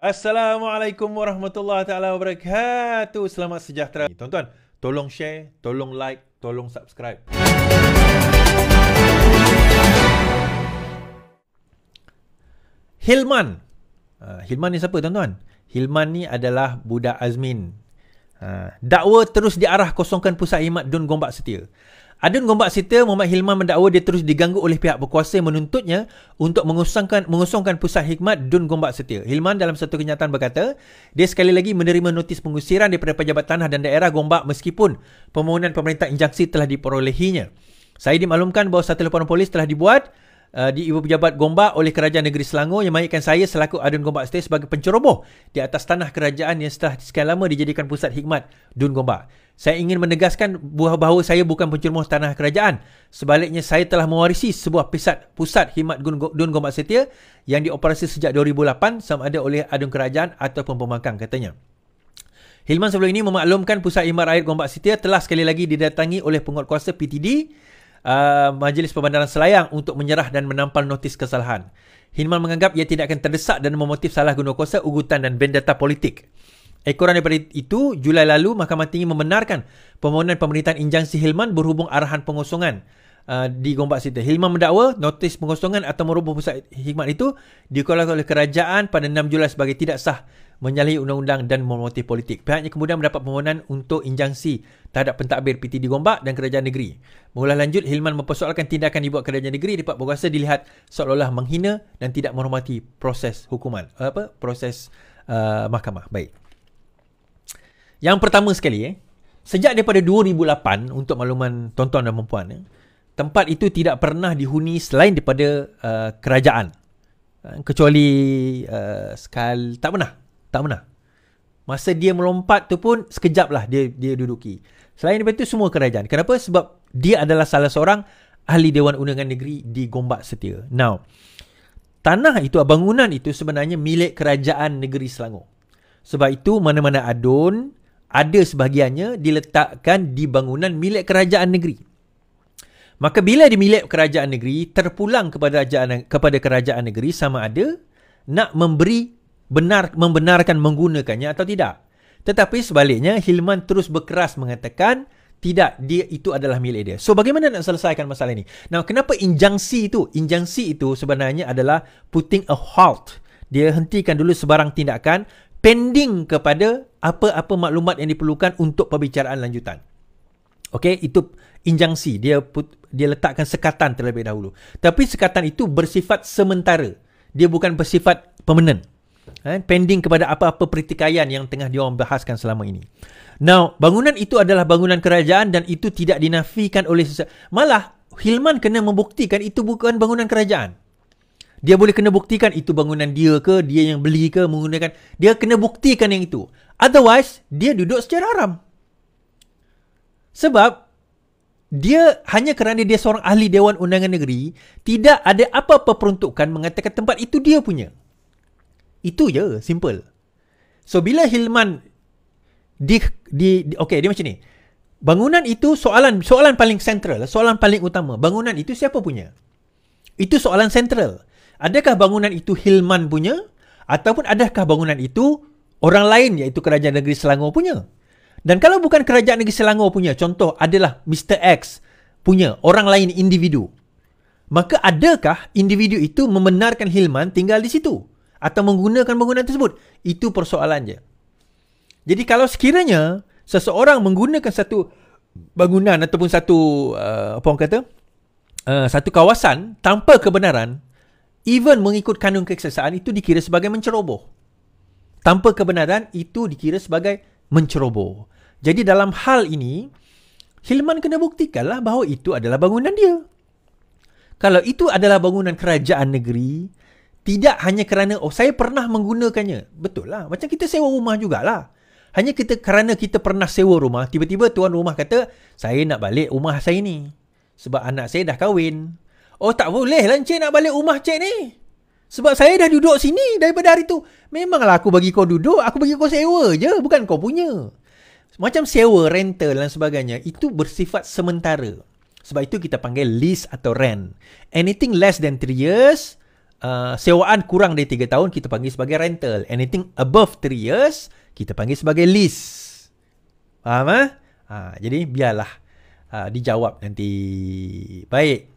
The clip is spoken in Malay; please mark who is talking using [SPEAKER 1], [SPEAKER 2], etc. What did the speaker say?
[SPEAKER 1] Assalamualaikum warahmatullahi taala wabarakatuh. Selamat sejahtera. Tuan-tuan, tolong share, tolong like, tolong subscribe. Hilman. Hilman ni siapa tuan-tuan? Hilman ni adalah budak Azmin. Dakwa terus diarah kosongkan pusat khidmat Dun Gombak Setia. Adun Gombak Setia, Muhammad Hilman mendakwa dia terus diganggu oleh pihak berkuasa yang menuntutnya untuk mengosongkan pusat khidmat Dun Gombak Setia. Hilman dalam satu kenyataan berkata, dia sekali lagi menerima notis pengusiran daripada Pejabat Tanah dan Daerah Gombak meskipun permohonan pemerintah injunksi telah diperolehinya. Saya dimaklumkan bahawa satu laporan polis telah dibuat di Ibu Pejabat Gombak oleh Kerajaan Negeri Selangor yang mengaitkan saya selaku Adun Gombak Setia sebagai penceroboh di atas tanah kerajaan yang setelah sekian lama dijadikan pusat khidmat Dun Gombak. Saya ingin menegaskan bahawa saya bukan penceroboh tanah kerajaan. Sebaliknya, saya telah mewarisi sebuah pusat khidmat Dun Gombak Setia yang dioperasi sejak 2008 sama ada oleh Adun Kerajaan ataupun pembangkang, katanya. Hilman sebelum ini memaklumkan pusat khidmat rakyat Gombak Setia telah sekali lagi didatangi oleh penguatkuasa PTD Majlis Perbandaran Selayang untuk menyerah dan menampal notis kesalahan. Hilman menganggap ia tidak akan terdesak dan memotif salah guna kuasa, ugutan dan vendetta politik. Ekoran daripada itu, Julai lalu, Mahkamah Tinggi membenarkan permohonan pemerintahan injunksi Hilman berhubung arahan pengosongan di Gombak Setia. Hilman mendakwa notis pengosongan atau meroboh pusat khidmat itu dikeluarkan oleh kerajaan pada 6 Julai sebagai tidak sah, menyalahi undang-undang dan memotif politik. Pihaknya kemudian mendapat permohonan untuk injunksi terhadap pentadbir PTD Gombak dan Kerajaan Negeri. Mengulas lanjut, Hilman mempersoalkan tindakan dibuat Kerajaan Negeri di pihak berkuasa dilihat seolah-olah menghina dan tidak menghormati proses hukuman, proses mahkamah. Baik. Yang pertama sekali, sejak daripada 2008, untuk makluman tuan-tuan dan puan-puan, tempat itu tidak pernah dihuni selain daripada kerajaan. Kecuali sekali, tak pernah. Masa dia melompat tu pun sekejap lah dia duduki. Selain daripada itu semua kerajaan. Kenapa? Sebab dia adalah salah seorang ahli Dewan Undangan Negeri di Gombak Setia. Now, tanah itu, bangunan itu sebenarnya milik Kerajaan Negeri Selangor. Sebab itu mana-mana adun, ada sebahagiannya diletakkan di bangunan milik kerajaan negeri. Maka bila di milik kerajaan negeri, terpulang kepada kerajaan negeri sama ada nak membenarkan menggunakannya atau tidak. Tetapi sebaliknya, Hilman terus berkeras mengatakan tidak, dia itu adalah milik dia. So bagaimana nak selesaikan masalah ini? Now, kenapa injunksi itu? Injunksi itu sebenarnya adalah putting a halt. Dia hentikan dulu sebarang tindakan pending kepada apa-apa maklumat yang diperlukan untuk perbicaraan lanjutan. Okey, itu injunksi. Dia letakkan sekatan terlebih dahulu. Tapi sekatan itu bersifat sementara. Dia bukan bersifat permanent. Pending kepada apa-apa pertikaian yang tengah diorang bahaskan selama ini. Now, bangunan itu adalah bangunan kerajaan dan itu tidak dinafikan oleh malah Hilman kena membuktikan itu bukan bangunan kerajaan. Dia boleh kena buktikan itu bangunan dia ke, dia yang beli ke, menggunakan. Dia kena buktikan yang itu. Otherwise, dia duduk secara haram. Sebab, dia hanya kerana dia seorang ahli Dewan Undangan Negeri, tidak ada apa-apa peruntukan mengatakan tempat itu dia punya. Itu je, simple. So, bila Hilman okay, dia macam ni. Bangunan itu soalan paling sentral, soalan paling utama. Bangunan itu siapa punya? Itu soalan sentral. Adakah bangunan itu Hilman punya? Ataupun adakah bangunan itu orang lain, iaitu Kerajaan Negeri Selangor punya? Dan kalau bukan Kerajaan Negeri Selangor punya, contoh adalah Mr. X punya, orang lain, individu. Maka adakah individu itu membenarkan Hilman tinggal di situ? Atau menggunakan bangunan tersebut? Itu persoalan je. Jadi kalau sekiranya seseorang menggunakan satu bangunan ataupun satu satu kawasan tanpa kebenaran, even mengikut kanun keseksaan, itu dikira sebagai menceroboh. Tanpa kebenaran, itu dikira sebagai menceroboh. Jadi dalam hal ini, Hilman kena buktikanlah bahawa itu adalah bangunan dia. Kalau itu adalah bangunan kerajaan negeri, tidak hanya kerana, saya pernah menggunakannya. Betul lah. Macam kita sewa rumah jugalah. Hanya kerana kita pernah sewa rumah, tiba-tiba tuan rumah kata, saya nak balik rumah saya ni. Sebab anak saya dah kahwin. Oh, tak boleh lah Encik nak balik rumah Cik ni. Sebab saya dah duduk sini daripada hari tu. Memanglah aku bagi kau duduk, aku bagi kau sewa je, bukan kau punya. Macam sewa, rental dan sebagainya, itu bersifat sementara. Sebab itu kita panggil lease atau rent. Anything less than 3 years, sewaan kurang dari 3 tahun, kita panggil sebagai rental. Anything above 3 years, kita panggil sebagai lease. Faham? Jadi biarlah dijawab nanti. Baik.